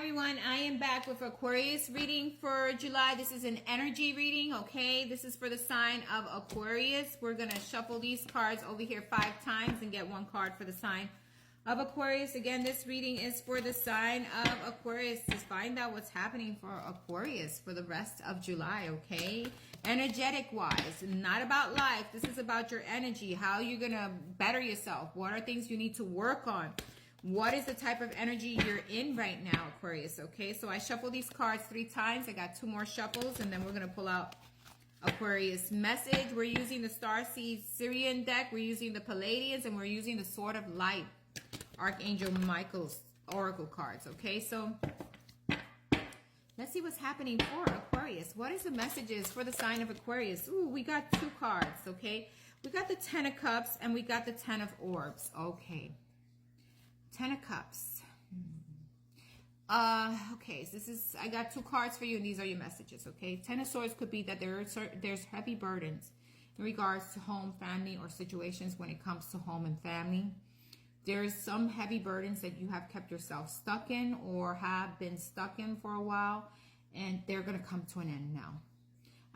everyone, I am back with Aquarius reading for July. This is an energy reading, okay? This is for the sign of Aquarius. We're going to shuffle these cards over here 5 times and get 1 card for the sign of Aquarius. Again, this reading is for the sign of Aquarius to find out what's happening for Aquarius for the rest of July, okay? Energetic wise, not about life. This is about your energy, how you're going to better yourself. What are things you need to work on? What is the type of energy you're in right now, Aquarius? Okay, so I shuffle these cards 3 times. I got 2 more shuffles, and then we're going to pull out Aquarius message. We're using the Starseed Syrian deck. We're using the Palladians, and we're using the Sword of Light, Archangel Michael's Oracle cards. Okay, so let's see what's happening for Aquarius. What is the messages for the sign of Aquarius? Ooh, we got 2 cards, okay? We got the 10 of Cups, and we got the 10 of Orbs. Okay. 10 of Cups. Okay, so this is, I got 2 cards for you, and these are your messages, okay? 10 of Swords could be that there's heavy burdens in regards to home, family, or situations when it comes to home and family. There's some heavy burdens that you have kept yourself stuck in or have been stuck in for a while, and they're going to come to an end now.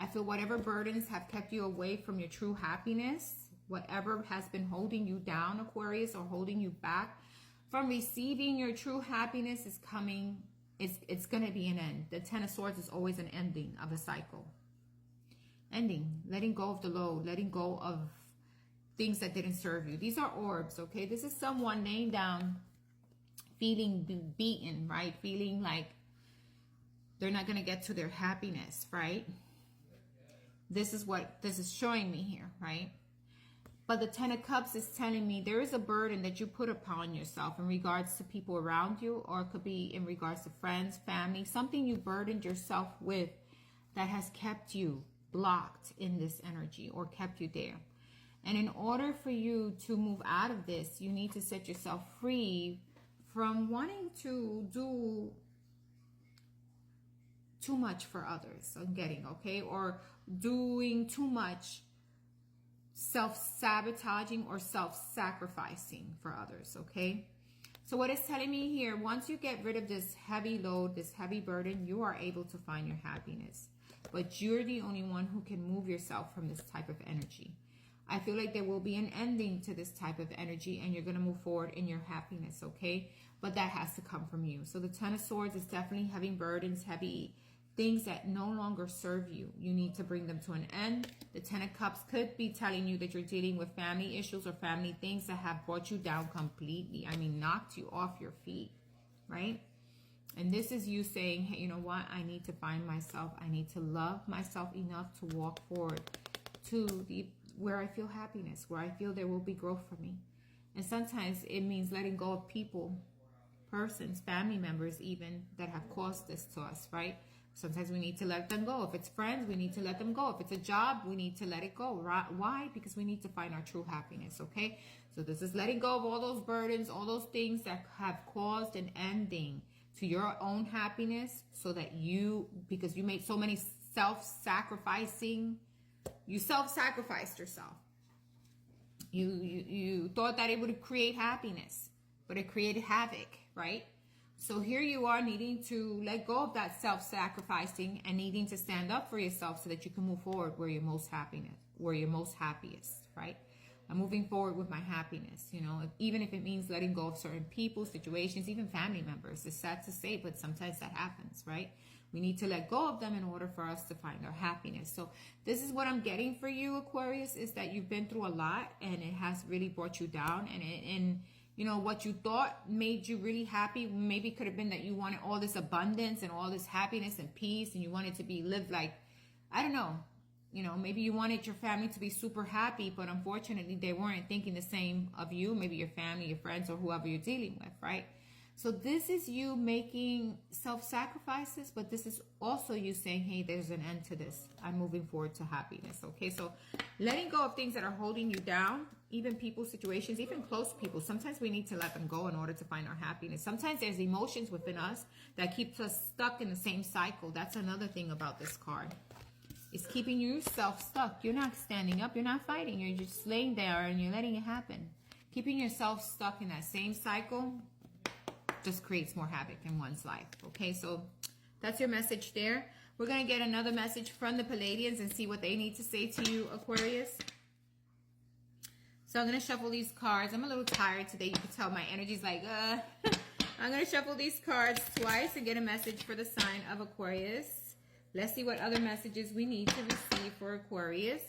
I feel whatever burdens have kept you away from your true happiness, whatever has been holding you down, Aquarius, or holding you back from receiving your true happiness is coming. It's going to be an end. The 10 of Swords is always an ending of a cycle. Ending, letting go of the load, letting go of things that didn't serve you. These are orbs, okay? This is someone laying down, feeling beaten, right? Feeling like they're not going to get to their happiness, right? This is what this is showing me here, right? But the 10 of Cups is telling me there is a burden that you put upon yourself in regards to people around you, or it could be in regards to friends, family, something you burdened yourself with that has kept you blocked in this energy or kept you there. And in order for you to move out of this, you need to set yourself free from wanting to do too much for others, I'm getting, okay? Or doing too much self-sabotaging or self-sacrificing for others, okay? So what it's telling me here, once you get rid of this heavy load, this heavy burden, you are able to find your happiness. But you're the only one who can move yourself from this type of energy. I feel like there will be an ending to this type of energy, and you're going to move forward in your happiness, okay? But that has to come from you. So the 10 of Swords is definitely having burdens, heavy things that no longer serve you. You need to bring them to an end. The 10 of Cups could be telling you that you're dealing with family issues or family things that have brought you down completely. I mean, knocked you off your feet, right? And this is you saying, hey, you know what? I need to find myself. I need to love myself enough to walk forward to where I feel happiness, where I feel there will be growth for me. And sometimes it means letting go of people, persons, family members even, that have caused this to us, right? Sometimes we need to let them go. If it's friends, we need to let them go. If it's a job, we need to let it go. Right? Why? Because we need to find our true happiness, okay? So this is letting go of all those burdens, all those things that have caused an ending to your own happiness, so that because you made so many self-sacrificing, you self-sacrificed yourself. You thought that it would create happiness, but it created havoc, right? So here you are needing to let go of that self-sacrificing and needing to stand up for yourself so that you can move forward where you're most happiest, right? I'm moving forward with my happiness, you know, even if it means letting go of certain people, situations, even family members. It's sad to say, but sometimes that happens, right? We need to let go of them in order for us to find our happiness. So this is what I'm getting for you, Aquarius, is that you've been through a lot and it has really brought you down, and you know, what you thought made you really happy, maybe could have been that you wanted all this abundance and all this happiness and peace, and you wanted to live like, I don't know, you know, maybe you wanted your family to be super happy, but unfortunately they weren't thinking the same of you, maybe your family, your friends, or whoever you're dealing with, right? So this is you making self-sacrifices, but this is also you saying, hey, there's an end to this. I'm moving forward to happiness, okay? So letting go of things that are holding you down, even people, situations, even close people. Sometimes we need to let them go in order to find our happiness. Sometimes there's emotions within us that keeps us stuck in the same cycle. That's another thing about this card. It's keeping yourself stuck. You're not standing up. You're not fighting. You're just laying there and you're letting it happen. Keeping yourself stuck in that same cycle just creates more havoc in one's life. Okay, so that's your message there. We're going to get another message from the Palladians and see what they need to say to you, Aquarius. So I'm going to shuffle these cards. I'm a little tired today. You can tell my energy's like, I'm going to shuffle these cards twice and get a message for the sign of Aquarius. Let's see what other messages we need to receive for Aquarius.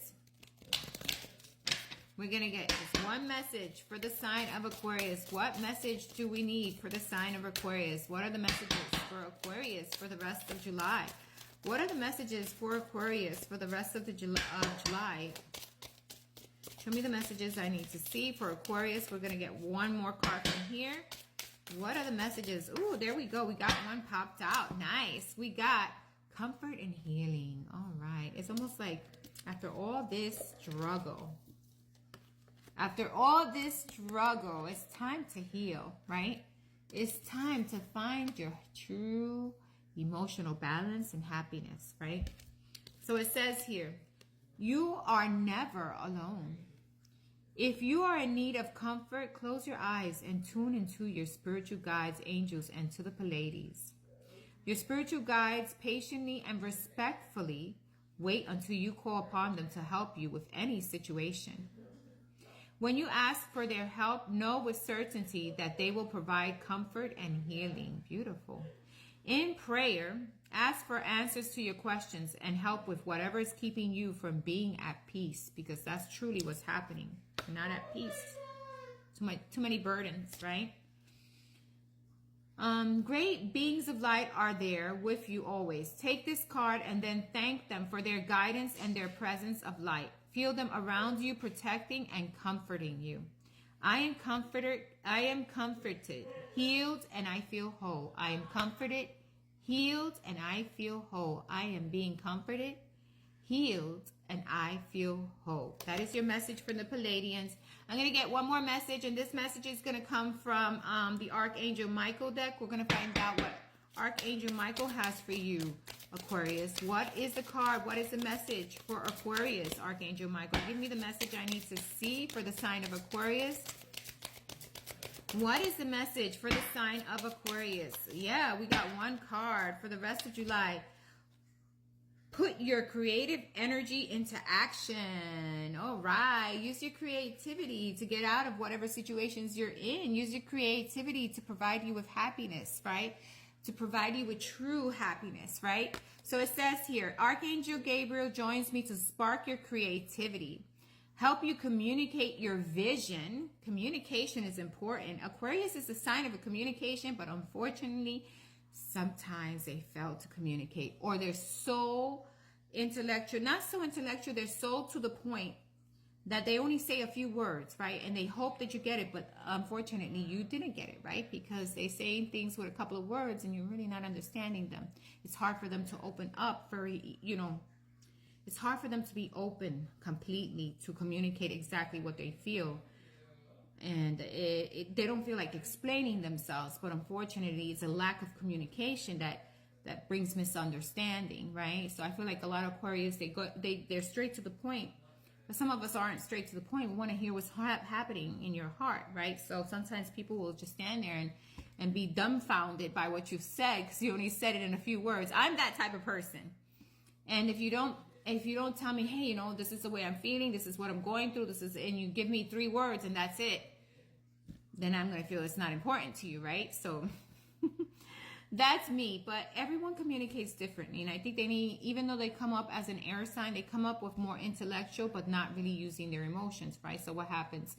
We're going to get just one message for the sign of Aquarius. What message do we need for the sign of Aquarius? What are the messages for Aquarius for the rest of July? What are the messages for Aquarius for the rest of the July? Show me the messages I need to see for Aquarius. We're going to get one more card from here. What are the messages? Ooh, there we go. We got one popped out. Nice. We got comfort and healing. All right. It's almost like after all this struggle, it's time to heal, right? It's time to find your true emotional balance and happiness, right? So it says here, you are never alone. If you are in need of comfort, close your eyes and tune into your spiritual guides, angels, and to the Pleiades. Your spiritual guides patiently and respectfully wait until you call upon them to help you with any situation. When you ask for their help, know with certainty that they will provide comfort and healing. Beautiful. In prayer, ask for answers to your questions and help with whatever is keeping you from being at peace, because that's truly what's happening. You're not at peace. Too many burdens, right? Great beings of light are there with you always. Take this card and then thank them for their guidance and their presence of light. Feel them around you, protecting and comforting you. I am comforted, healed, and I feel whole. I am comforted, healed, and I feel whole. I am being comforted, healed, and I feel whole. That is your message from the Palladians. I'm going to get one more message, and this message is going to come from the Archangel Michael deck. We're going to find out what Archangel Michael has for you, Aquarius. What is the card? What is the message for Aquarius, Archangel Michael? Give me the message I need to see for the sign of Aquarius. What is the message for the sign of Aquarius? Yeah, we got one card for the rest of July. Put your creative energy into action. All right. Use your creativity to get out of whatever situations you're in. Use your creativity to provide you with happiness, right? To provide you with true happiness, right? So it says here, Archangel Gabriel joins me to spark your creativity. Help you communicate your vision. Communication is important. Aquarius is a sign of a communication, but unfortunately, sometimes they fail to communicate, or they're so intellectual, not so intellectual, they're so to the point that they only say a few words, right? And they hope that you get it, but unfortunately you didn't get it, right? Because they say things with a couple of words and you're really not understanding them. It's hard for them to open up it's hard for them to be open completely to communicate exactly what they feel. And they don't feel like explaining themselves, but unfortunately it's a lack of communication that brings misunderstanding, right? So I feel like a lot of Aquarius, they're straight to the point, but some of us aren't straight to the point. We want to hear what's happening in your heart, right? So sometimes people will just stand there and be dumbfounded by what you've said because you only said it in a few words. I'm that type of person. And if you don't tell me, hey, this is the way I'm feeling, this is what I'm going through, and you give me 3 words and that's it, then I'm going to feel it's not important to you, right? So that's me, but everyone communicates differently. And I think they need, even though they come up as an air sign, they come up with more intellectual, but not really using their emotions, right? So what happens?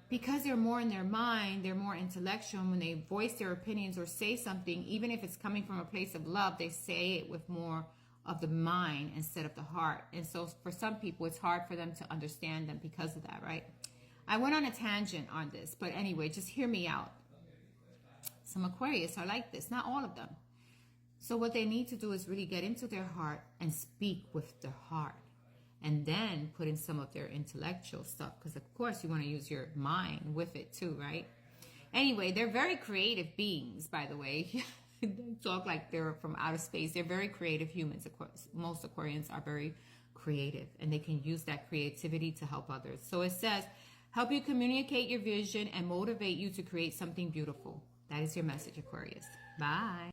Because they're more in their mind, they're more intellectual, and when they voice their opinions or say something, even if it's coming from a place of love, they say it with more of the mind instead of the heart. And so for some people, it's hard for them to understand them because of that, right? I went on a tangent on this, but anyway, just hear me out. Some Aquarius are like this, not all of them. So what they need to do is really get into their heart and speak with their heart, and then put in some of their intellectual stuff, because of course you want to use your mind with it too, right? Anyway, they're very creative beings, by the way. They talk like they're from outer space. They're very creative humans. Of course, most Aquarians are very creative, and they can use that creativity to help others. So it says, help you communicate your vision and motivate you to create something beautiful. That is your message, Aquarius. Bye.